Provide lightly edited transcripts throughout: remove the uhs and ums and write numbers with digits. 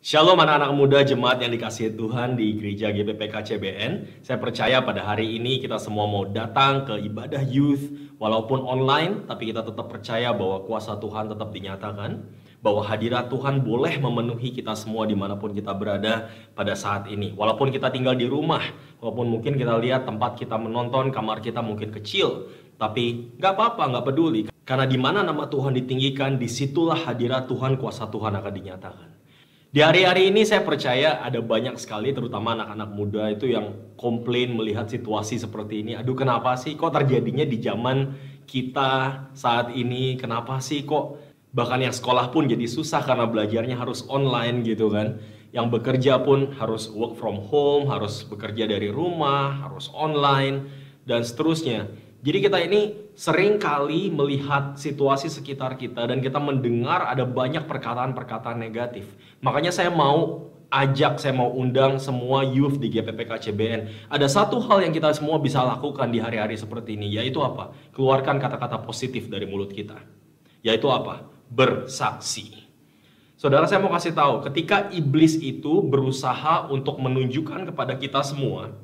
Shalom anak-anak muda jemaat yang dikasihi Tuhan di Gereja GBPK CBN. Saya percaya pada hari ini kita semua mau datang ke ibadah youth walaupun online, tapi kita tetap percaya bahwa kuasa Tuhan tetap dinyatakan, bahwa hadirat Tuhan boleh memenuhi kita semua dimanapun kita berada pada saat ini. Walaupun kita tinggal di rumah, walaupun mungkin kita lihat tempat kita menonton, kamar kita mungkin kecil, tapi nggak apa-apa, nggak peduli. Karena di mana nama Tuhan ditinggikan, disitulah hadirat Tuhan, kuasa Tuhan akan dinyatakan. Di hari-hari ini saya percaya ada banyak sekali, terutama anak-anak muda itu yang komplain melihat situasi seperti ini. Aduh, kenapa sih kok terjadinya di zaman kita saat ini? Kenapa sih kok bahkan yang sekolah pun jadi susah karena belajarnya harus online gitu kan? Yang bekerja pun harus work from home, harus bekerja dari rumah, harus online, dan seterusnya. Jadi kita ini sering kali melihat situasi sekitar kita dan kita mendengar ada banyak perkataan-perkataan negatif. Makanya saya mau undang semua youth di GPPK CBN. Ada satu hal yang kita semua bisa lakukan di hari-hari seperti ini, yaitu apa? Keluarkan kata-kata positif dari mulut kita. Yaitu apa? Bersaksi. Saudara, saya mau kasih tahu, ketika iblis itu berusaha untuk menunjukkan kepada kita semua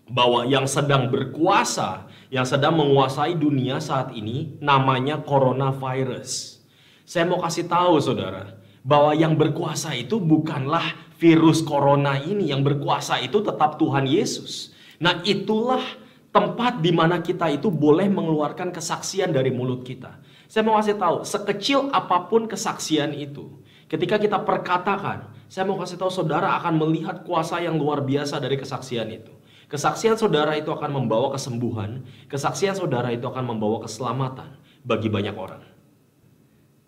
bahwa yang sedang berkuasa, yang sedang menguasai dunia saat ini namanya coronavirus. Saya mau kasih tahu saudara, bahwa yang berkuasa itu bukanlah virus corona ini, yang berkuasa itu tetap Tuhan Yesus. Nah, itulah tempat di mana kita itu boleh mengeluarkan kesaksian dari mulut kita. Saya mau kasih tahu, sekecil apapun kesaksian itu, ketika kita perkatakan, saya mau kasih tahu saudara akan melihat kuasa yang luar biasa dari kesaksian itu. Kesaksian saudara itu akan membawa kesembuhan, kesaksian saudara itu akan membawa keselamatan bagi banyak orang.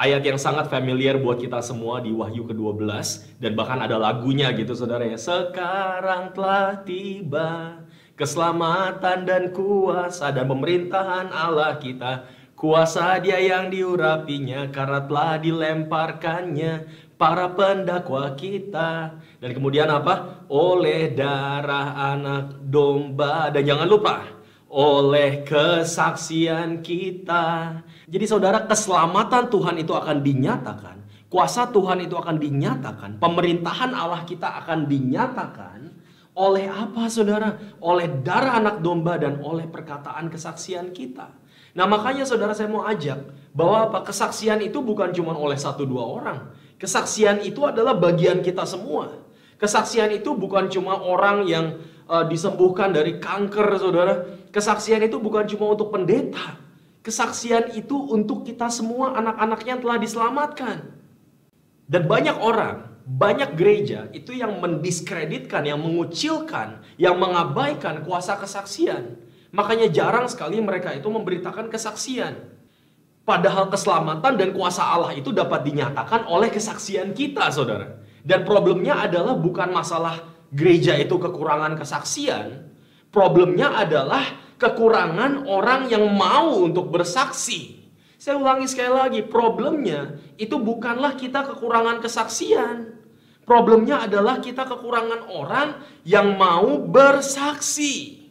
Ayat yang sangat familiar buat kita semua di Wahyu ke-12, dan bahkan ada lagunya gitu saudara ya. Sekarang telah tiba keselamatan dan kuasa dan pemerintahan Allah kita. Kuasa Dia yang diurapinya karena telah dilemparkannya para pendakwa kita. Dan kemudian apa? Oleh darah anak domba. Dan jangan lupa, oleh kesaksian kita. Jadi saudara, keselamatan Tuhan itu akan dinyatakan. Kuasa Tuhan itu akan dinyatakan. Pemerintahan Allah kita akan dinyatakan. Oleh apa saudara? Oleh darah anak domba dan oleh perkataan kesaksian kita. Nah makanya saudara, saya mau ajak bahwa apa? Kesaksian itu bukan cuma oleh 1-2 orang. Kesaksian itu adalah bagian kita semua. Kesaksian itu bukan cuma orang yang disembuhkan dari kanker saudara. Kesaksian itu bukan cuma untuk pendeta. Kesaksian itu untuk kita semua, anak-anaknya telah diselamatkan. Dan banyak orang, banyak gereja itu yang mendiskreditkan, yang mengucilkan, yang mengabaikan kuasa kesaksian. Makanya jarang sekali mereka itu memberitakan kesaksian. Padahal keselamatan dan kuasa Allah itu dapat dinyatakan oleh kesaksian kita, saudara. Dan problemnya adalah bukan masalah gereja itu kekurangan kesaksian. Problemnya adalah kekurangan orang yang mau untuk bersaksi. Saya ulangi sekali lagi, problemnya itu bukanlah kita kekurangan kesaksian. Problemnya adalah kita kekurangan orang yang mau bersaksi.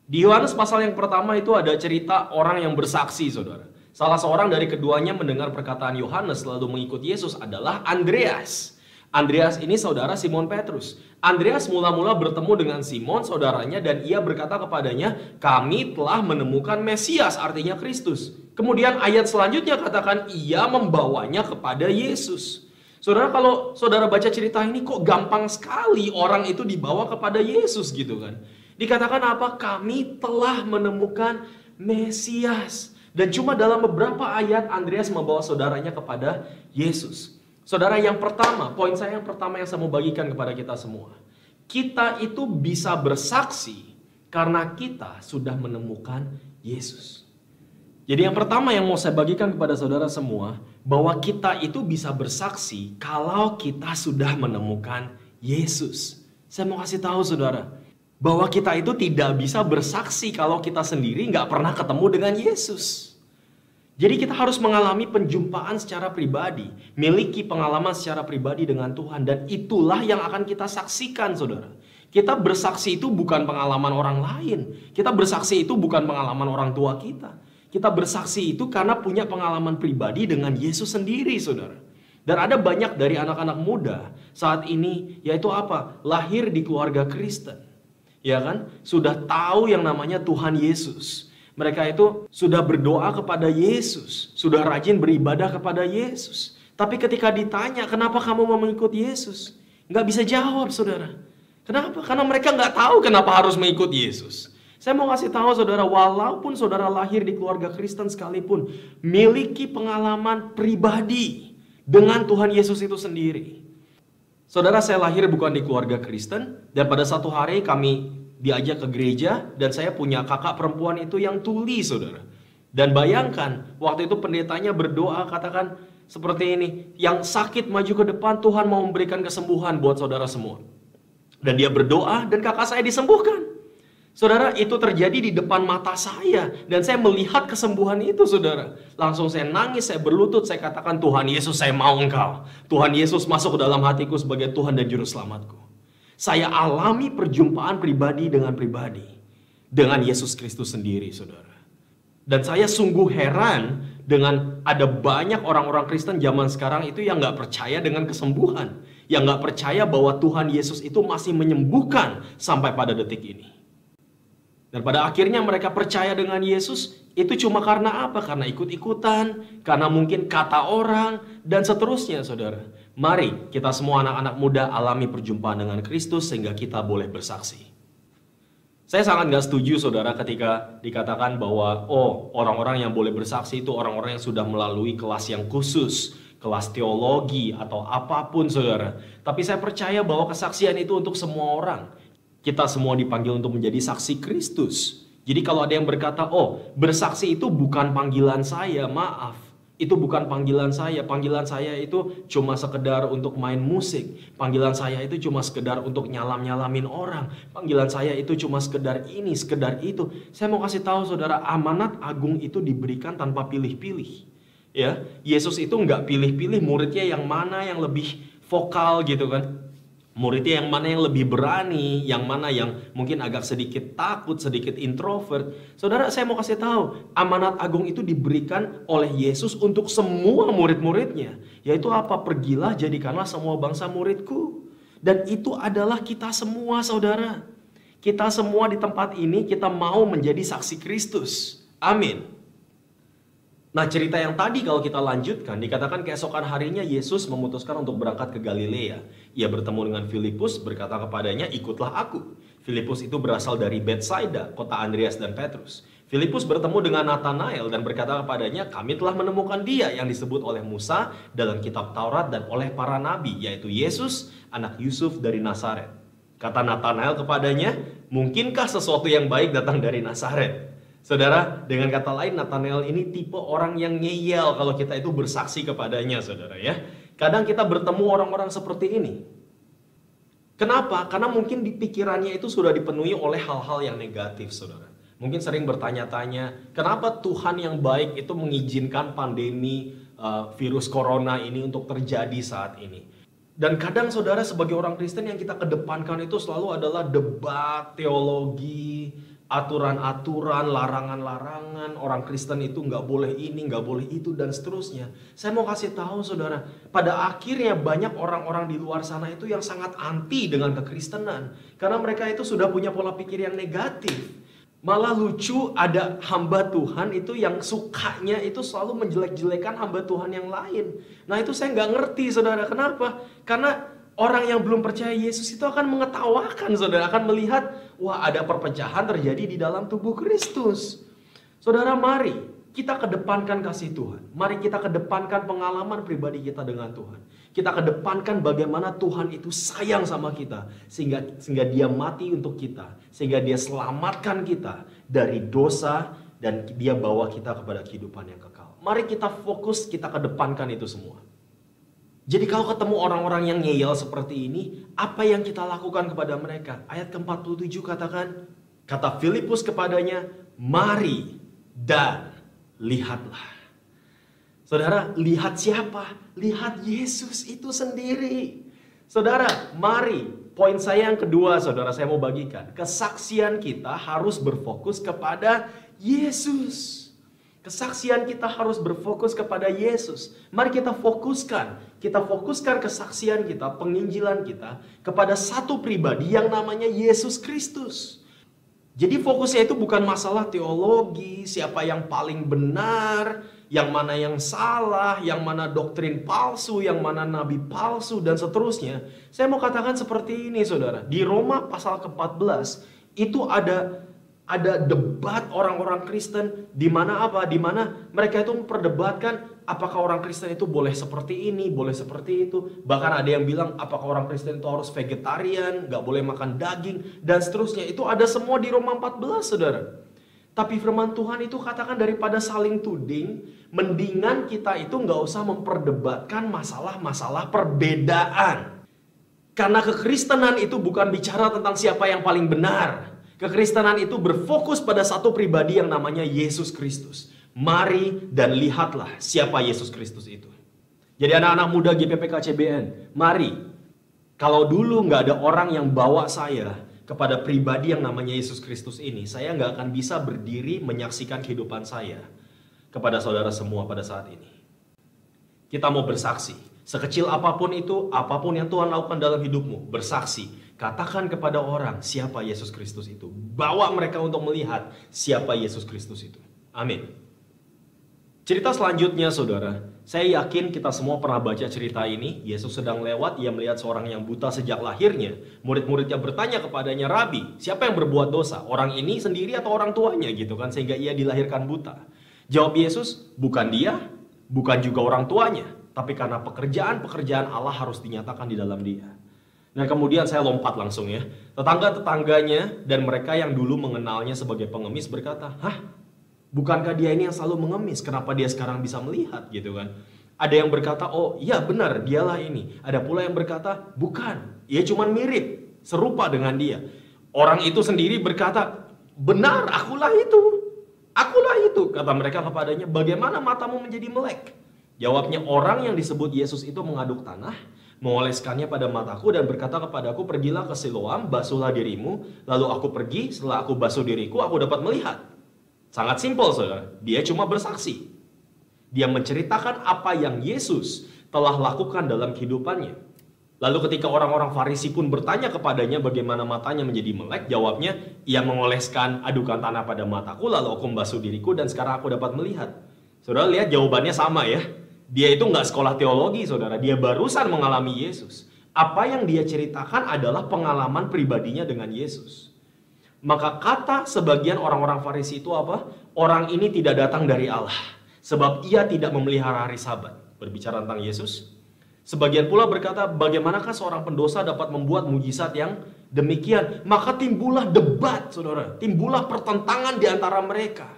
Di Yohanes pasal yang pertama itu ada cerita orang yang bersaksi, saudara. Salah seorang dari keduanya mendengar perkataan Yohanes lalu mengikut Yesus adalah Andreas. Andreas ini saudara Simon Petrus. Andreas mula-mula bertemu dengan Simon saudaranya dan ia berkata kepadanya, kami telah menemukan Mesias, artinya Kristus. Kemudian ayat selanjutnya katakan ia membawanya kepada Yesus. Saudara, kalau saudara baca cerita ini kok gampang sekali orang itu dibawa kepada Yesus gitu kan. Dikatakan apa? Kami telah menemukan Mesias. Dan cuma dalam beberapa ayat Andreas membawa saudaranya kepada Yesus. Saudara, yang pertama, poin saya yang pertama yang saya mau bagikan kepada kita semua. Kita itu bisa bersaksi karena kita sudah menemukan Yesus. Jadi yang pertama yang mau saya bagikan kepada saudara semua, bahwa kita itu bisa bersaksi kalau kita sudah menemukan Yesus. Saya mau kasih tahu saudara, bahwa kita itu tidak bisa bersaksi kalau kita sendiri nggak pernah ketemu dengan Yesus. Jadi kita harus mengalami penjumpaan secara pribadi, miliki pengalaman secara pribadi dengan Tuhan, dan itulah yang akan kita saksikan saudara. Kita bersaksi itu bukan pengalaman orang lain, kita bersaksi itu bukan pengalaman orang tua kita. Kita bersaksi itu karena punya pengalaman pribadi dengan Yesus sendiri saudara. Dan ada banyak dari anak-anak muda saat ini, yaitu apa? Lahir di keluarga Kristen. Ya kan? Sudah tahu yang namanya Tuhan Yesus. Mereka itu sudah berdoa kepada Yesus. Sudah rajin beribadah kepada Yesus. Tapi ketika ditanya, kenapa kamu mau mengikut Yesus? Nggak bisa jawab, saudara. Kenapa? Karena mereka nggak tahu kenapa harus mengikut Yesus. Saya mau kasih tahu saudara, walaupun saudara lahir di keluarga Kristen sekalipun, miliki pengalaman pribadi dengan Tuhan Yesus itu sendiri. Saudara, saya lahir bukan di keluarga Kristen, dan pada satu hari kami diajak ke gereja, dan saya punya kakak perempuan itu yang tuli, saudara. Dan bayangkan, waktu itu pendetanya berdoa, katakan seperti ini, yang sakit maju ke depan, Tuhan mau memberikan kesembuhan buat saudara semua. Dan dia berdoa, dan kakak saya disembuhkan. Saudara, itu terjadi di depan mata saya. Dan saya melihat kesembuhan itu, saudara. Langsung saya nangis, saya berlutut, saya katakan, Tuhan Yesus, saya mau Engkau. Tuhan Yesus masuk ke dalam hatiku sebagai Tuhan dan Juru Selamatku. Saya alami perjumpaan pribadi dengan Yesus Kristus sendiri, saudara. Dan saya sungguh heran dengan ada banyak orang-orang Kristen zaman sekarang itu yang gak percaya dengan kesembuhan. Yang gak percaya bahwa Tuhan Yesus itu masih menyembuhkan sampai pada detik ini. Dan pada akhirnya mereka percaya dengan Yesus, itu cuma karena apa? Karena ikut-ikutan, karena mungkin kata orang, dan seterusnya, saudara. Mari kita semua anak-anak muda alami perjumpaan dengan Kristus sehingga kita boleh bersaksi. Saya sangat gak setuju, saudara, ketika dikatakan bahwa orang-orang yang boleh bersaksi itu orang-orang yang sudah melalui kelas yang khusus, kelas teologi atau apapun, saudara. Tapi saya percaya bahwa kesaksian itu untuk semua orang. Kita semua dipanggil untuk menjadi saksi Kristus. Jadi kalau ada yang berkata, bersaksi itu bukan panggilan saya, maaf. Itu bukan panggilan saya. Panggilan saya itu cuma sekedar untuk main musik. Panggilan saya itu cuma sekedar untuk nyalam-nyalamin orang. Panggilan saya itu cuma sekedar ini, sekedar itu. Saya mau kasih tahu saudara, amanat agung itu diberikan tanpa pilih-pilih. Ya, Yesus itu nggak pilih-pilih muridnya yang mana yang lebih vokal gitu kan. Muridnya yang mana yang lebih berani, yang mana yang mungkin agak sedikit takut, sedikit introvert. Saudara, saya mau kasih tahu, amanat agung itu diberikan oleh Yesus untuk semua murid-muridnya. Yaitu apa? Pergilah, jadikanlah semua bangsa muridku. Dan itu adalah kita semua, saudara. Kita semua di tempat ini, kita mau menjadi saksi Kristus. Amin. Nah, cerita yang tadi kalau kita lanjutkan, dikatakan keesokan harinya Yesus memutuskan untuk berangkat ke Galilea. Ia bertemu dengan Filipus, berkata kepadanya, ikutlah aku. Filipus itu berasal dari Betsaida, kota Andreas dan Petrus. Filipus bertemu dengan Nathanael dan berkata kepadanya, kami telah menemukan dia yang disebut oleh Musa dalam kitab Taurat dan oleh para nabi, yaitu Yesus, anak Yusuf dari Nazaret. Kata Nathanael kepadanya, mungkinkah sesuatu yang baik datang dari Nazaret? Saudara, dengan kata lain, Nathanael ini tipe orang yang ngeyel kalau kita itu bersaksi kepadanya, saudara ya. Kadang kita bertemu orang-orang seperti ini. Kenapa? Karena mungkin di pikirannya itu sudah dipenuhi oleh hal-hal yang negatif, saudara. Mungkin sering bertanya-tanya, kenapa Tuhan yang baik itu mengizinkan pandemi virus corona ini untuk terjadi saat ini? Dan kadang saudara sebagai orang Kristen yang kita kedepankan itu selalu adalah debat, teologi, aturan-aturan, larangan-larangan, orang Kristen itu nggak boleh ini, nggak boleh itu, dan seterusnya. Saya mau kasih tahu saudara, pada akhirnya banyak orang-orang di luar sana itu yang sangat anti dengan kekristenan. Karena mereka itu sudah punya pola pikir yang negatif. Malah lucu, ada hamba Tuhan itu yang sukanya itu selalu menjelek-jelekan hamba Tuhan yang lain. Nah itu saya nggak ngerti saudara, kenapa? Karena orang yang belum percaya Yesus itu akan mengetawakan, saudara, akan melihat, wah ada perpecahan terjadi di dalam tubuh Kristus. Saudara, mari kita kedepankan kasih Tuhan. Mari kita kedepankan pengalaman pribadi kita dengan Tuhan. Kita kedepankan bagaimana Tuhan itu sayang sama kita. Sehingga dia mati untuk kita. Sehingga dia selamatkan kita dari dosa. Dan dia bawa kita kepada kehidupan yang kekal. Mari kita fokus, kita kedepankan itu semua. Jadi kalau ketemu orang-orang yang ngeyel seperti ini, apa yang kita lakukan kepada mereka? Ayat ke-47 katakan, kata Filipus kepadanya, mari dan lihatlah. Saudara, lihat siapa? Lihat Yesus itu sendiri. Saudara, mari. Poin saya yang kedua, saudara, saya mau bagikan. Kesaksian kita harus berfokus kepada Yesus. Kesaksian kita harus berfokus kepada Yesus. Mari kita fokuskan. kita fokuskan kesaksian kita, penginjilan kita kepada satu pribadi yang namanya Yesus Kristus. Jadi fokusnya itu bukan masalah teologi, siapa yang paling benar, yang mana yang salah, yang mana doktrin palsu, yang mana nabi palsu, dan seterusnya. Saya mau katakan seperti ini, saudara. Di Roma pasal ke-14, itu ada debat orang-orang Kristen, di mana apa? Di mana mereka itu memperdebatkan apakah orang Kristen itu boleh seperti ini, boleh seperti itu. Bahkan ada yang bilang apakah orang Kristen itu harus vegetarian, gak boleh makan daging, dan seterusnya. Itu ada semua di Roma 14, saudara. Tapi firman Tuhan itu katakan daripada saling tuding, mendingan kita itu gak usah memperdebatkan masalah-masalah perbedaan. Karena kekristenan itu bukan bicara tentang siapa yang paling benar. Kekristenan itu berfokus pada satu pribadi yang namanya Yesus Kristus. Mari dan lihatlah siapa Yesus Kristus itu. Jadi anak-anak muda GPPK CBN, mari. Kalau dulu nggak ada orang yang bawa saya kepada pribadi yang namanya Yesus Kristus ini, saya nggak akan bisa berdiri menyaksikan kehidupan saya kepada saudara semua pada saat ini. Kita mau bersaksi. Sekecil apapun itu, apapun yang Tuhan lakukan dalam hidupmu, bersaksi. Katakan kepada orang siapa Yesus Kristus itu. Bawa mereka untuk melihat siapa Yesus Kristus itu. Amin. Cerita selanjutnya, saudara. Saya yakin kita semua pernah baca cerita ini. Yesus sedang lewat, ia melihat seorang yang buta sejak lahirnya. Murid-muridnya bertanya kepadanya, Rabi, siapa yang berbuat dosa? Orang ini sendiri atau orang tuanya gitu kan, sehingga ia dilahirkan buta. Jawab Yesus, bukan dia, bukan juga orang tuanya. Tapi karena pekerjaan Allah harus dinyatakan di dalam dia. Nah kemudian saya lompat langsung ya. Tetangga-tetangganya dan mereka yang dulu mengenalnya sebagai pengemis berkata, hah? Bukankah dia ini yang selalu mengemis? Kenapa dia sekarang bisa melihat gitu kan? Ada yang berkata, oh iya benar dialah ini. Ada pula yang berkata, bukan. Ia cuma mirip, serupa dengan dia. Orang itu sendiri berkata, benar akulah itu. Akulah itu. Kata mereka kepadanya, bagaimana matamu menjadi melek? Jawabnya, orang yang disebut Yesus itu mengaduk tanah, mengoleskannya pada mataku dan berkata kepadaku, pergilah ke Siloam, basuhlah dirimu. Lalu aku pergi, setelah aku basuh diriku, aku dapat melihat. Sangat simpel, saudara. Dia cuma bersaksi. Dia menceritakan apa yang Yesus telah lakukan dalam kehidupannya. Lalu ketika orang-orang Farisi pun bertanya kepadanya bagaimana matanya menjadi melek, jawabnya, ia mengoleskan adukan tanah pada mataku, lalu aku membasuh diriku dan sekarang aku dapat melihat. Saudara lihat jawabannya sama ya. Dia itu nggak sekolah teologi, saudara. Dia barusan mengalami Yesus. Apa yang dia ceritakan adalah pengalaman pribadinya dengan Yesus. Maka kata sebagian orang-orang Farisi itu apa? Orang ini tidak datang dari Allah. Sebab ia tidak memelihara hari Sabat. Berbicara tentang Yesus. Sebagian pula berkata, bagaimanakah seorang pendosa dapat membuat mujizat yang demikian? Maka timbullah debat, saudara. Timbullah pertentangan di antara mereka.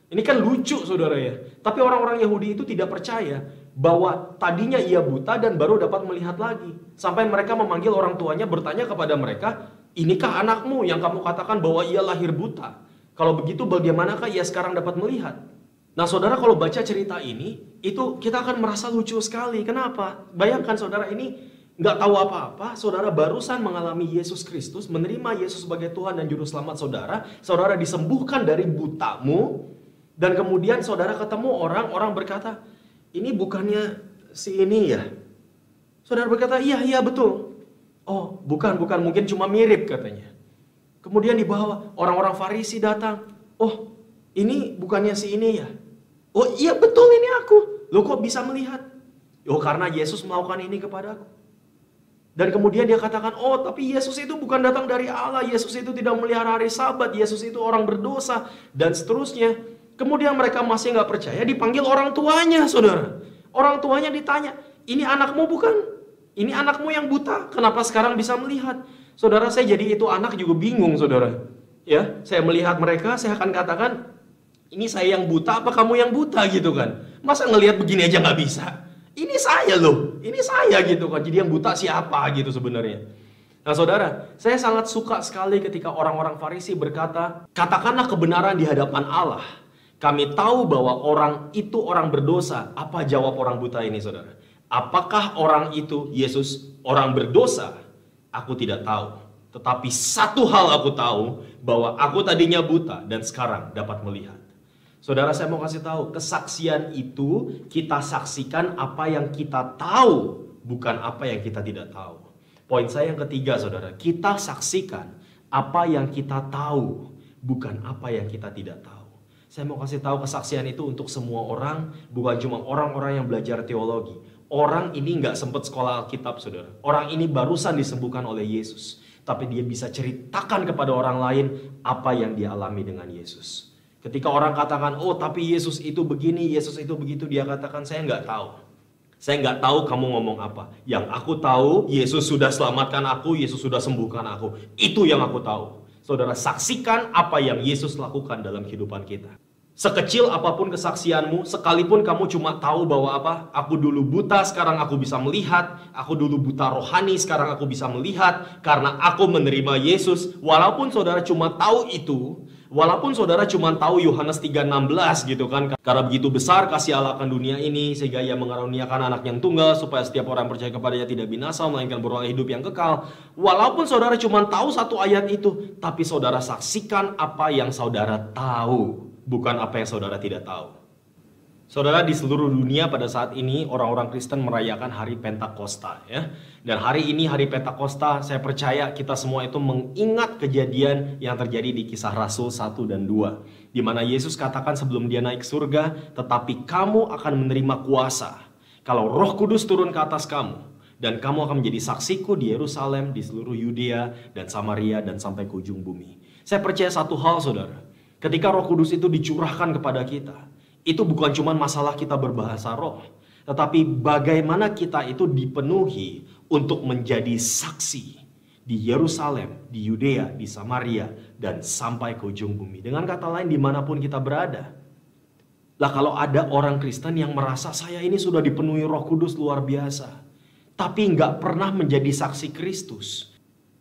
Ini kan lucu, saudara ya. Tapi orang-orang Yahudi itu tidak percaya bahwa tadinya ia buta dan baru dapat melihat lagi. Sampai mereka memanggil orang tuanya bertanya kepada mereka, inikah anakmu yang kamu katakan bahwa ia lahir buta? Kalau begitu bagaimanakah ia sekarang dapat melihat? Nah saudara, kalau baca cerita ini, itu kita akan merasa lucu sekali. Kenapa? Bayangkan saudara, ini nggak tahu apa-apa. Saudara barusan mengalami Yesus Kristus, menerima Yesus sebagai Tuhan dan Juru Selamat saudara. Saudara disembuhkan dari butamu. Dan kemudian saudara ketemu orang berkata, ini bukannya si ini ya? Saudara berkata, iya betul. Oh bukan, mungkin cuma mirip katanya. Kemudian di bawah orang-orang Farisi datang. Oh ini bukannya si ini ya? Oh iya betul ini aku. Loh kok bisa melihat? Oh karena Yesus melakukan ini kepadaku. Dan kemudian dia katakan, oh tapi Yesus itu bukan datang dari Allah. Yesus itu tidak memelihara hari Sabat. Yesus itu orang berdosa. Dan seterusnya. Kemudian mereka masih nggak percaya, dipanggil orang tuanya, saudara. Orang tuanya ditanya, ini anakmu bukan? Ini anakmu yang buta, kenapa sekarang bisa melihat? Saudara, saya jadi itu anak juga bingung, saudara. Ya, saya melihat mereka, saya akan katakan, ini saya yang buta, apa kamu yang buta gitu kan? Masa ngelihat begini aja nggak bisa? Ini saya loh, ini saya gitu kan. Jadi yang buta siapa gitu sebenarnya? Nah saudara, saya sangat suka sekali ketika orang-orang Farisi berkata, katakanlah kebenaran di hadapan Allah. Kami tahu bahwa orang itu orang berdosa. Apa jawab orang buta ini, saudara? Apakah orang itu, Yesus, orang berdosa? Aku tidak tahu. Tetapi satu hal aku tahu, bahwa aku tadinya buta dan sekarang dapat melihat. Saudara, saya mau kasih tahu, kesaksian itu kita saksikan apa yang kita tahu, bukan apa yang kita tidak tahu. Poin saya yang ketiga, saudara, kita saksikan apa yang kita tahu, bukan apa yang kita tidak tahu. Saya mau kasih tahu kesaksian itu untuk semua orang, bukan cuma orang-orang yang belajar teologi. Orang ini nggak sempat sekolah Alkitab, saudara. Orang ini barusan disembuhkan oleh Yesus. Tapi dia bisa ceritakan kepada orang lain apa yang dia alami dengan Yesus. Ketika orang katakan, oh tapi Yesus itu begini, Yesus itu begitu, dia katakan, saya nggak tahu. Saya nggak tahu kamu ngomong apa. Yang aku tahu, Yesus sudah selamatkan aku, Yesus sudah sembuhkan aku. Itu yang aku tahu. Saudara, saksikan apa yang Yesus lakukan dalam kehidupan kita. Sekecil apapun kesaksianmu, sekalipun kamu cuma tahu bahwa apa? Aku dulu buta, sekarang aku bisa melihat. Aku dulu buta rohani, sekarang aku bisa melihat. Karena aku menerima Yesus. Walaupun saudara cuma tahu itu, walaupun saudara cuma tahu Yohanes 3:16 gitu kan. Karena begitu besar kasih Allah akan dunia ini, sehingga ia mengaruniakan anak yang tunggal, supaya setiap orang percaya kepadanya tidak binasa, melainkan beroleh hidup yang kekal. Walaupun saudara cuma tahu satu ayat itu, tapi saudara saksikan apa yang saudara tahu, bukan apa yang saudara tidak tahu. Saudara, di seluruh dunia pada saat ini orang-orang Kristen merayakan hari Pentakosta ya. Dan hari ini hari Pentakosta, saya percaya kita semua itu mengingat kejadian yang terjadi di Kisah Rasul 1 dan 2, di mana Yesus katakan sebelum dia naik surga, tetapi kamu akan menerima kuasa kalau Roh Kudus turun ke atas kamu, dan kamu akan menjadi saksiku di Yerusalem, di seluruh Yudea dan Samaria dan sampai ke ujung bumi. Saya percaya satu hal, saudara. Ketika Roh Kudus itu dicurahkan kepada kita, itu bukan cuma masalah kita berbahasa roh, tetapi bagaimana kita itu dipenuhi untuk menjadi saksi di Yerusalem, di Yudea, di Samaria, dan sampai ke ujung bumi. Dengan kata lain, dimanapun kita berada. Lah kalau ada orang Kristen yang merasa saya ini sudah dipenuhi Roh Kudus luar biasa, tapi nggak pernah menjadi saksi Kristus,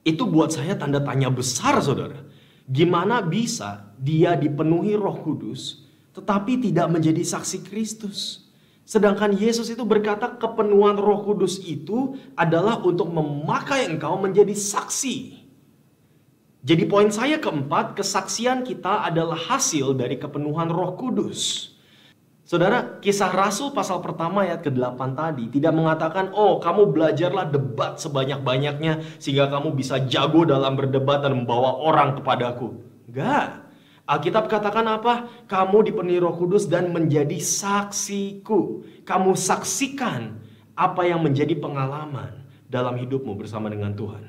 itu buat saya tanda tanya besar, saudara. Gimana bisa dia dipenuhi Roh Kudus tetapi tidak menjadi saksi Kristus? Sedangkan Yesus itu berkata kepenuhan Roh Kudus itu adalah untuk memakai engkau menjadi saksi. Jadi poin saya keempat, kesaksian kita adalah hasil dari kepenuhan Roh Kudus. Saudara, Kisah Rasul pasal pertama ayat ke-8 tadi tidak mengatakan, oh kamu belajarlah debat sebanyak-banyaknya sehingga kamu bisa jago dalam berdebat dan membawa orang kepadaku. Enggak. Alkitab katakan apa? Kamu dipenuhi Roh Kudus dan menjadi saksiku. Kamu saksikan apa yang menjadi pengalaman dalam hidupmu bersama dengan Tuhan.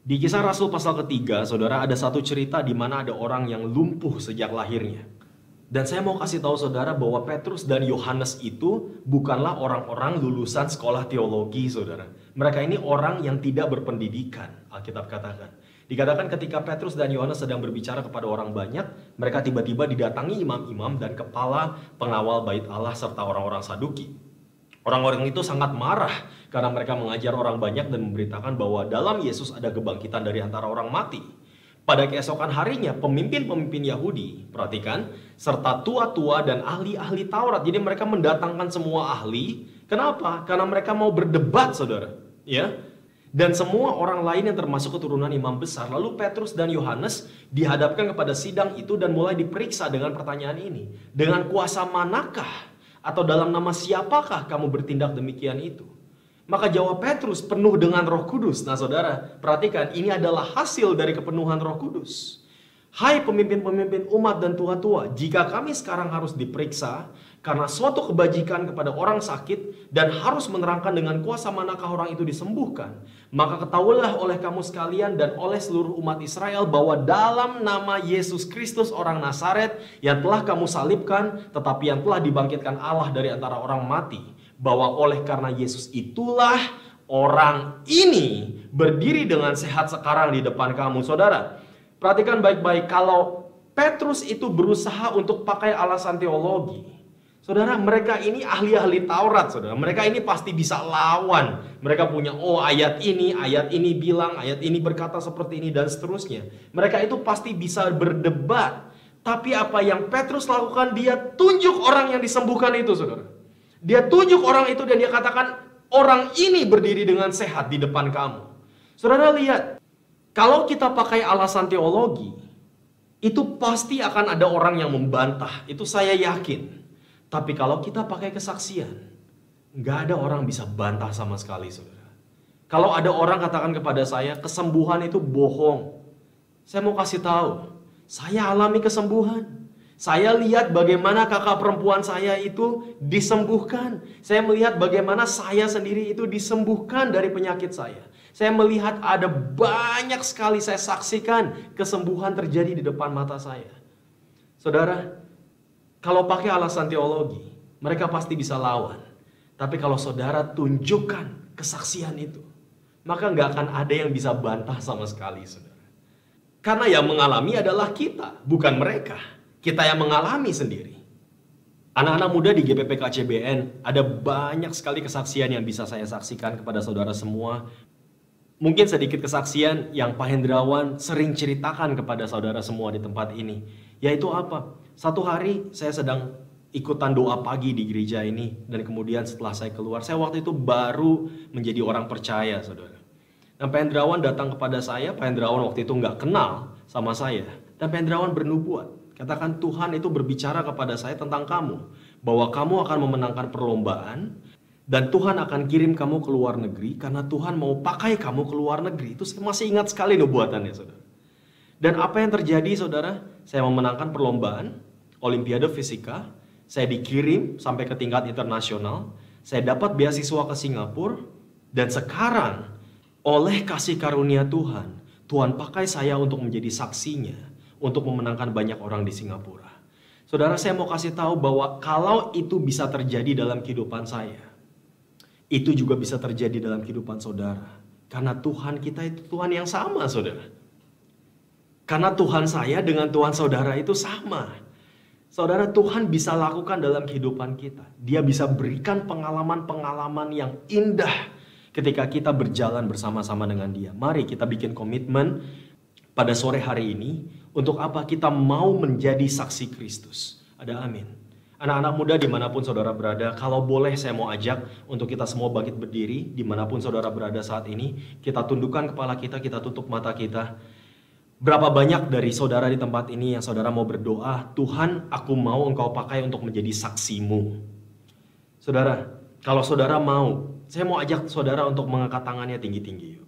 Di Kisah Rasul pasal ketiga, saudara, ada satu cerita di mana ada orang yang lumpuh sejak lahirnya. Dan saya mau kasih tahu saudara bahwa Petrus dan Yohanes itu bukanlah orang-orang lulusan sekolah teologi, saudara. Mereka ini orang yang tidak berpendidikan, Alkitab katakan. Dikatakan ketika Petrus dan Yohanes sedang berbicara kepada orang banyak, mereka tiba-tiba didatangi imam-imam dan kepala pengawal bait Allah serta orang-orang Saduki. Orang-orang itu sangat marah karena mereka mengajar orang banyak dan memberitakan bahwa dalam Yesus ada kebangkitan dari antara orang mati. Pada keesokan harinya, pemimpin-pemimpin Yahudi, perhatikan, serta tua-tua dan ahli-ahli Taurat. Jadi mereka mendatangkan semua ahli. Kenapa? Karena mereka mau berdebat, saudara. Ya. Dan semua orang lain yang termasuk keturunan imam besar. Lalu Petrus dan Yohanes dihadapkan kepada sidang itu dan mulai diperiksa dengan pertanyaan ini. Dengan kuasa manakah atau dalam nama siapakah kamu bertindak demikian itu? Maka jawab Petrus, penuh dengan Roh Kudus. Nah saudara, perhatikan, ini adalah hasil dari kepenuhan Roh Kudus. Hai pemimpin-pemimpin umat dan tua-tua, jika kami sekarang harus diperiksa karena suatu kebajikan kepada orang sakit dan harus menerangkan dengan kuasa manakah orang itu disembuhkan, maka ketahuilah oleh kamu sekalian dan oleh seluruh umat Israel bahwa dalam nama Yesus Kristus orang Nazaret yang telah kamu salibkan, tetapi yang telah dibangkitkan Allah dari antara orang mati, bahwa oleh karena Yesus itulah orang ini berdiri dengan sehat sekarang di depan kamu. Saudara, perhatikan baik-baik, kalau Petrus itu berusaha untuk pakai alasan teologi, saudara, mereka ini ahli-ahli Taurat, saudara. Mereka ini pasti bisa lawan. Mereka punya, oh ayat ini bilang, ayat ini berkata seperti ini, dan seterusnya. Mereka itu pasti bisa berdebat. Tapi apa yang Petrus lakukan, dia tunjuk orang yang disembuhkan itu, saudara. Dia tunjuk orang itu dan dia katakan, orang ini berdiri dengan sehat di depan kamu. Saudara lihat, kalau kita pakai alasan teologi, itu pasti akan ada orang yang membantah. Itu saya yakin. Tapi kalau kita pakai kesaksian, nggak ada orang bisa bantah sama sekali, saudara. Kalau ada orang katakan kepada saya, kesembuhan itu bohong. Saya mau kasih tahu, saya alami kesembuhan. Saya lihat bagaimana kakak perempuan saya itu disembuhkan. Saya melihat bagaimana saya sendiri itu disembuhkan dari penyakit saya. Saya melihat ada banyak sekali saya saksikan kesembuhan terjadi di depan mata saya. Saudara, kalau pakai alasan teologi, mereka pasti bisa lawan. Tapi kalau saudara tunjukkan kesaksian itu, maka nggak akan ada yang bisa bantah sama sekali, saudara. Karena yang mengalami adalah kita, bukan mereka. Kita yang mengalami sendiri. Anak-anak muda di GPP KCBN, ada banyak sekali kesaksian yang bisa saya saksikan kepada saudara semua. Mungkin sedikit kesaksian yang Pak Hendrawan sering ceritakan kepada saudara semua di tempat ini. Yaitu apa? Satu hari saya sedang ikutan doa pagi di gereja ini. Dan kemudian setelah saya keluar, saya waktu itu baru menjadi orang percaya, saudara. Dan Pak Hendrawan datang kepada saya. Pak Hendrawan waktu itu nggak kenal sama saya. Dan Pak Hendrawan bernubuat. Katakan, Tuhan itu berbicara kepada saya tentang kamu. Bahwa kamu akan memenangkan perlombaan. Dan Tuhan akan kirim kamu ke luar negeri. Karena Tuhan mau pakai kamu ke luar negeri. Itu saya masih ingat sekali nubuatannya, saudara. Dan apa yang terjadi, saudara? Saya memenangkan perlombaan Olimpiade Fisika. Saya dikirim sampai ke tingkat internasional. Saya dapat beasiswa ke Singapura. Dan sekarang, oleh kasih karunia Tuhan, Tuhan pakai saya untuk menjadi saksinya. Untuk memenangkan banyak orang di Singapura. Saudara, saya mau kasih tahu bahwa kalau itu bisa terjadi dalam kehidupan saya, itu juga bisa terjadi dalam kehidupan saudara. Karena Tuhan kita itu Tuhan yang sama, saudara. Karena Tuhan saya dengan Tuhan saudara itu sama. Saudara, Tuhan bisa lakukan dalam kehidupan kita. Dia bisa berikan pengalaman-pengalaman yang indah ketika kita berjalan bersama-sama dengan Dia. Mari kita bikin komitmen pada sore hari ini. Untuk apa? Kita mau menjadi saksi Kristus. Ada amin. Anak-anak muda dimanapun saudara berada, kalau boleh saya mau ajak untuk kita semua bangkit berdiri. Dimanapun saudara berada saat ini, kita tundukkan kepala kita, kita tutup mata kita. Berapa banyak dari saudara di tempat ini yang saudara mau berdoa, Tuhan, aku mau Engkau pakai untuk menjadi saksimu. Saudara, kalau saudara mau, saya mau ajak saudara untuk mengangkat tangannya tinggi-tinggi.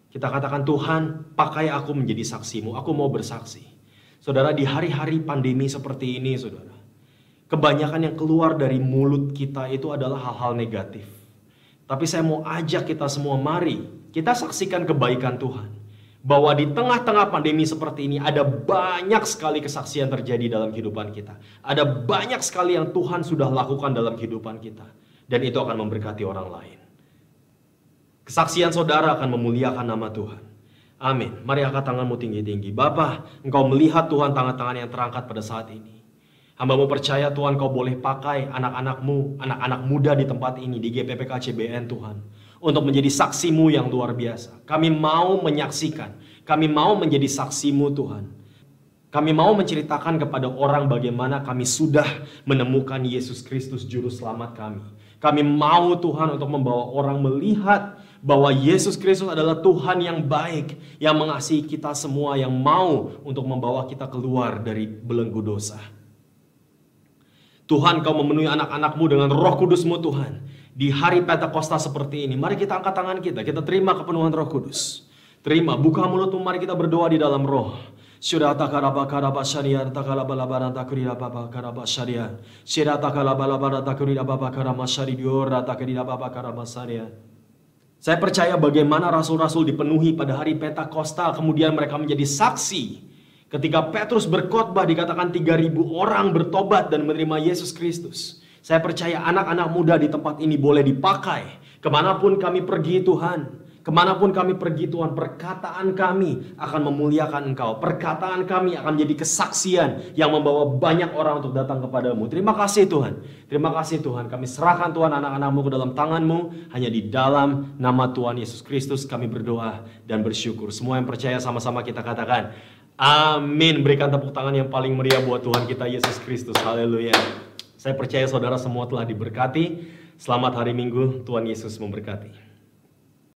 Kita katakan, Tuhan, pakai aku menjadi saksimu. Aku mau bersaksi. Saudara, di hari-hari pandemi seperti ini, saudara, kebanyakan yang keluar dari mulut kita itu adalah hal-hal negatif. Tapi saya mau ajak kita semua, mari kita saksikan kebaikan Tuhan. Bahwa di tengah-tengah pandemi seperti ini ada banyak sekali kesaksian terjadi dalam kehidupan kita. Ada banyak sekali yang Tuhan sudah lakukan dalam kehidupan kita. Dan itu akan memberkati orang lain. Kesaksian saudara akan memuliakan nama Tuhan. Amin. Mari angkat tanganmu tinggi-tinggi. Bapa, Engkau melihat Tuhan tangan-tangan yang terangkat pada saat ini. Hamba-Mu percaya Tuhan Kau boleh pakai anak-anak-Mu, anak-anak muda di tempat ini, di GPP KCBN Tuhan. Untuk menjadi saksi-Mu yang luar biasa. Kami mau menyaksikan. Kami mau menjadi saksi-Mu Tuhan. Kami mau menceritakan kepada orang bagaimana kami sudah menemukan Yesus Kristus Juru Selamat kami. Kami mau Tuhan untuk membawa orang melihat bahwa Yesus Kristus adalah Tuhan yang baik, yang mengasihi kita semua, yang mau untuk membawa kita keluar dari belenggu dosa. Tuhan, Kau memenuhi anak-anak-Mu dengan Roh Kudus-Mu Tuhan. Di hari Pentakosta seperti ini, mari kita angkat tangan kita terima kepenuhan Roh Kudus. Terima, buka mulutmu, mari kita berdoa di dalam Roh. Syirata karaba syariah takalabalabara takurida baba karaba syariah. Syirata kalabalabara takurida baba karama syaridiora takurida baba karama syariah. Saya percaya bagaimana rasul-rasul dipenuhi pada hari Pentakosta, kemudian mereka menjadi saksi. Ketika Petrus berkhotbah dikatakan 3.000 orang bertobat dan menerima Yesus Kristus. Saya percaya anak-anak muda di tempat ini boleh dipakai. Kemanapun kami pergi Tuhan. Kemanapun kami pergi Tuhan, perkataan kami akan memuliakan Engkau. Perkataan kami akan menjadi kesaksian yang membawa banyak orang untuk datang kepadamu. Terima kasih Tuhan. Terima kasih Tuhan. Kami serahkan Tuhan anak-anak-Mu ke dalam tangan-Mu. Hanya di dalam nama Tuhan Yesus Kristus kami berdoa dan bersyukur. Semua yang percaya sama-sama kita katakan, amin. Berikan tepuk tangan yang paling meriah buat Tuhan kita Yesus Kristus. Haleluya. Saya percaya saudara semua telah diberkati. Selamat hari Minggu. Tuhan Yesus memberkati.